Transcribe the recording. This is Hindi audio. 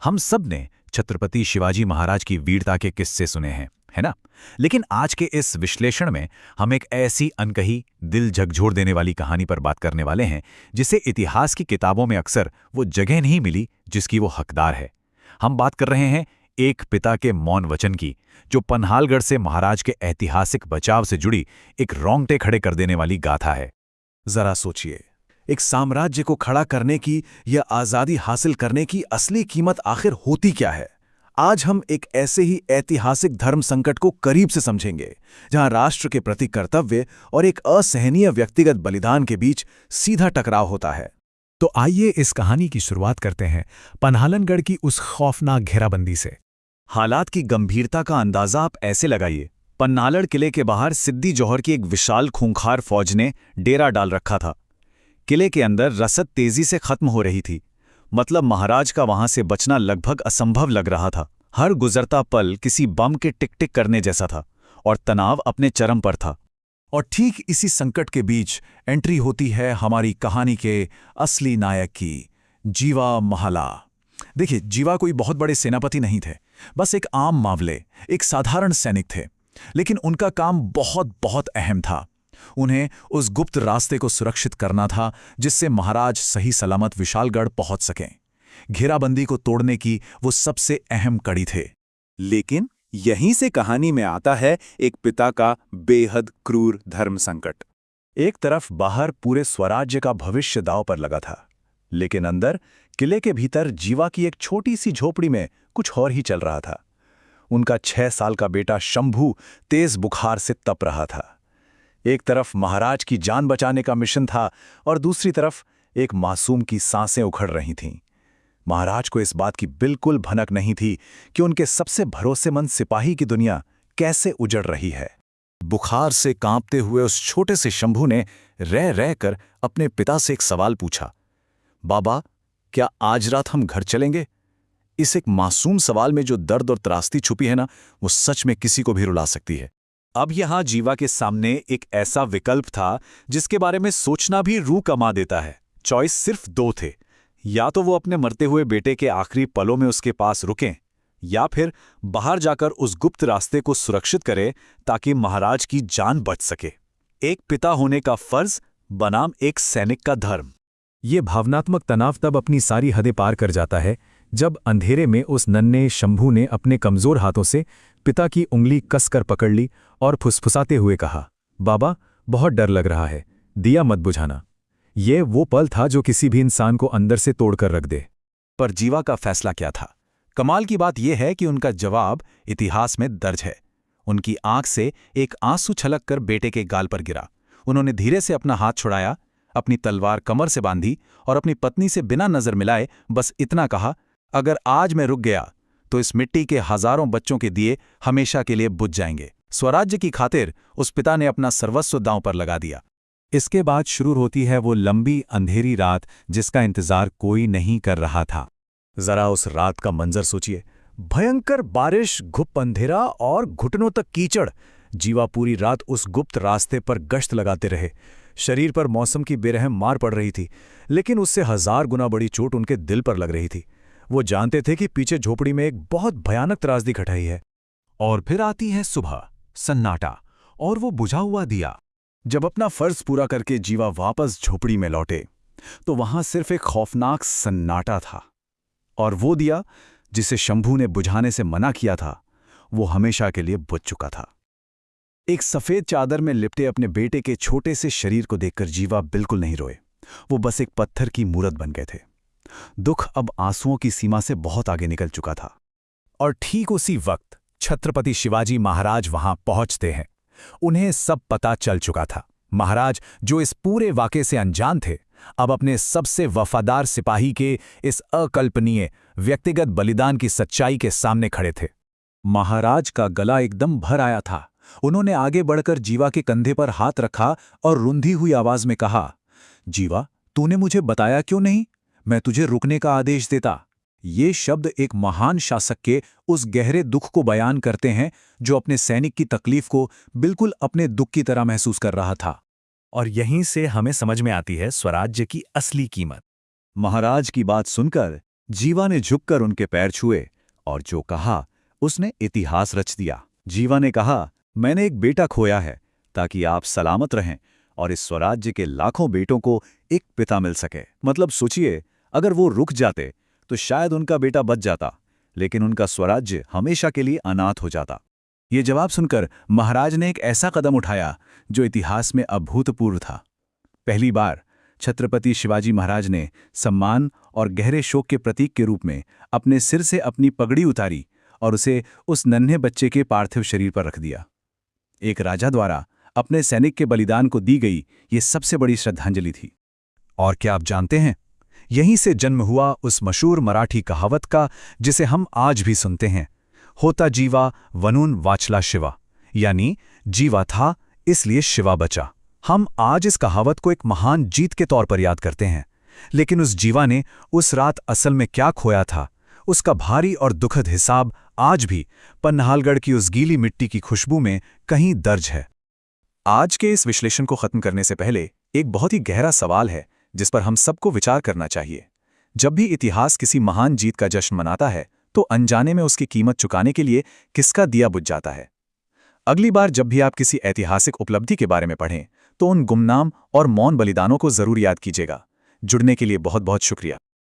हम सब ने छत्रपति शिवाजी महाराज की वीरता के किस्से सुने हैं, है ना? लेकिन आज के इस विश्लेषण में हम एक ऐसी अनकही, दिल झकझोर देने वाली कहानी पर बात करने वाले हैं जिसे इतिहास की किताबों में अक्सर वो जगह नहीं मिली जिसकी वो हकदार है। हम बात कर रहे हैं एक पिता के मौन वचन की, जो पन्हालगढ़ से महाराज के ऐतिहासिक बचाव से जुड़ी एक रोंगटे खड़े कर देने वाली गाथा है। जरा सोचिए, एक साम्राज्य को खड़ा करने की या आज़ादी हासिल करने की असली कीमत आखिर होती क्या है? आज हम एक ऐसे ही ऐतिहासिक धर्म संकट को करीब से समझेंगे, जहां राष्ट्र के प्रति कर्तव्य और एक असहनीय व्यक्तिगत बलिदान के बीच सीधा टकराव होता है। तो आइए इस कहानी की शुरुआत करते हैं पन्हालनगढ़ की उस खौफनाक घेराबंदी से। हालात की गंभीरता का अंदाजा आप ऐसे लगाइए। पन्हालड़ किले के बाहर सिद्दी जौहर की एक विशाल खूंखार फौज ने डेरा डाल रखा था। किले के अंदर रसद तेजी से खत्म हो रही थी, मतलब महाराज का वहां से बचना लगभग असंभव लग रहा था। हर गुजरता पल किसी बम के टिक टिक करने जैसा था और तनाव अपने चरम पर था। और ठीक इसी संकट के बीच एंट्री होती है हमारी कहानी के असली नायक की, जीवा महाला। देखिए, जीवा कोई बहुत बड़े सेनापति नहीं थे, बस एक आम मावले, एक साधारण सैनिक थे। लेकिन उनका काम बहुत बहुत अहम था। उन्हें उस गुप्त रास्ते को सुरक्षित करना था जिससे महाराज सही सलामत विशालगढ़ पहुंच सकें। घेराबंदी को तोड़ने की वो सबसे अहम कड़ी थे। लेकिन यहीं से कहानी में आता है एक पिता का बेहद क्रूर धर्म संकट। एक तरफ बाहर पूरे स्वराज्य का भविष्य दांव पर लगा था, लेकिन अंदर किले के भीतर जीवा की एक छोटी सी झोपड़ी में कुछ और ही चल रहा था। उनका 6 साल का बेटा शंभू तेज बुखार से तप रहा था। एक तरफ महाराज की जान बचाने का मिशन था और दूसरी तरफ एक मासूम की सांसें उखड़ रही थीं। महाराज को इस बात की बिल्कुल भनक नहीं थी कि उनके सबसे भरोसेमंद सिपाही की दुनिया कैसे उजड़ रही है। बुखार से कांपते हुए उस छोटे से शंभू ने रह रह कर अपने पिता से एक सवाल पूछा, बाबा, क्या आज रात हम घर चलेंगे? इस एक मासूम सवाल में जो दर्द और त्रासदी छुपी है ना, वो सच में किसी को भी रुला सकती है। अब यहां जीवा के सामने एक ऐसा विकल्प था जिसके बारे में सोचना भी रूह कमा देता है। चॉइस सिर्फ 2 थे, या तो वो अपने मरते हुए बेटे के आखिरी पलों में उसके पास रुकें, या फिर बाहर जाकर उस गुप्त रास्ते को सुरक्षित करें ताकि महाराज की जान बच सके। एक पिता होने का फर्ज बनाम एक सैनिक का धर्म। ये भावनात्मक तनाव तब अपनी सारी हदें पार कर जाता है जब अंधेरे में उस नन्हे शंभू ने अपने कमजोर हाथों से पिता की उंगली कसकर पकड़ ली और फुसफुसाते हुए कहा, बाबा, बहुत डर लग रहा है, दिया मत बुझाना। ये वो पल था जो किसी भी इंसान को अंदर से तोड़कर रख दे। पर जीवा का फैसला क्या था? कमाल की बात यह है कि उनका जवाब इतिहास में दर्ज है। उनकी आंख से एक आंसू छलक कर बेटे के गाल पर गिरा। उन्होंने धीरे से अपना हाथ छुड़ाया, अपनी तलवार कमर से बांधी और अपनी पत्नी से बिना नजर मिलाए बस इतना कहा, अगर आज मैं रुक गया तो इस मिट्टी के हजारों बच्चों के दिए हमेशा के लिए बुझ जाएंगे। स्वराज्य की खातिर उस पिता ने अपना सर्वस्व दांव पर लगा दिया। इसके बाद शुरू होती है वो लंबी अंधेरी रात जिसका इंतजार कोई नहीं कर रहा था। जरा उस रात का मंजर सोचिए। भयंकर बारिश, घुप अंधेरा और घुटनों तक कीचड़। जीवा पूरी रात उस गुप्त रास्ते पर गश्त लगाते रहे। शरीर पर मौसम की बेरहम मार पड़ रही थी, लेकिन उससे 1000 गुना बड़ी चोट उनके दिल पर लग रही थी। वो जानते थे कि पीछे झोपड़ी में एक बहुत भयानक त्रासदी खटाई है। और फिर आती है सुबह, सन्नाटा और वो बुझा हुआ दिया। जब अपना फर्ज पूरा करके जीवा वापस झोपड़ी में लौटे तो वहां सिर्फ एक खौफनाक सन्नाटा था। और वो दिया जिसे शंभू ने बुझाने से मना किया था, वो हमेशा के लिए बुझ चुका था। एक सफेद चादर में लिपटे अपने बेटे के छोटे से शरीर को देखकर जीवा बिल्कुल नहीं रोए। वो बस एक पत्थर की मूरत बन गए थे। दुख अब आंसुओं की सीमा से बहुत आगे निकल चुका था। और ठीक उसी वक्त छत्रपति शिवाजी महाराज वहां पहुंचते हैं। उन्हें सब पता चल चुका था। महाराज, जो इस पूरे वाक़े से अनजान थे, अब अपने सबसे वफादार सिपाही के इस अकल्पनीय व्यक्तिगत बलिदान की सच्चाई के सामने खड़े थे। महाराज का गला एकदम भर आया था। उन्होंने आगे बढ़कर जीवा के कंधे पर हाथ रखा और रुंधी हुई आवाज में कहा, जीवा, तूने मुझे बताया क्यों नहीं? मैं तुझे रुकने का आदेश देता। ये शब्द एक महान शासक के उस गहरे दुख को बयान करते हैं जो अपने सैनिक की तकलीफ को बिल्कुल अपने दुख की तरह महसूस कर रहा था। और यहीं से हमें समझ में आती है स्वराज्य की असली कीमत। महाराज की बात सुनकर जीवा ने झुककर उनके पैर छुए और जो कहा उसने इतिहास रच दिया। जीवा ने कहा, मैंने एक बेटा खोया है ताकि आप सलामत रहें और इस स्वराज्य के लाखों बेटों को एक पिता मिल सके। मतलब सोचिए, अगर वो रुक जाते तो शायद उनका बेटा बच जाता, लेकिन उनका स्वराज्य हमेशा के लिए अनाथ हो जाता। ये जवाब सुनकर महाराज ने एक ऐसा कदम उठाया जो इतिहास में अभूतपूर्व था। पहली बार छत्रपति शिवाजी महाराज ने सम्मान और गहरे शोक के प्रतीक के रूप में अपने सिर से अपनी पगड़ी उतारी और उसे उस नन्हे बच्चे के पार्थिव शरीर पर रख दिया। एक राजा द्वारा अपने सैनिक के बलिदान को दी गई ये सबसे बड़ी श्रद्धांजलि थी। और क्या आप जानते हैं, यहीं से जन्म हुआ उस मशहूर मराठी कहावत का जिसे हम आज भी सुनते हैं, होता जीवा वनून वाचला शिवा, यानी जीवा था इसलिए शिवा बचा। हम आज इस कहावत को एक महान जीत के तौर पर याद करते हैं, लेकिन उस जीवा ने उस रात असल में क्या खोया था, उसका भारी और दुखद हिसाब आज भी पन्हालगढ़ की उस गीली मिट्टी की खुशबू में कहीं दर्ज है। आज के इस विश्लेषण को खत्म करने से पहले एक बहुत ही गहरा सवाल है जिस पर हम सबको विचार करना चाहिए। जब भी इतिहास किसी महान जीत का जश्न मनाता है तो अनजाने में उसकी कीमत चुकाने के लिए किसका दिया बुझ जाता है। अगली बार जब भी आप किसी ऐतिहासिक उपलब्धि के बारे में पढ़ें तो उन गुमनाम और मौन बलिदानों को जरूर याद कीजिएगा। जुड़ने के लिए बहुत बहुत शुक्रिया।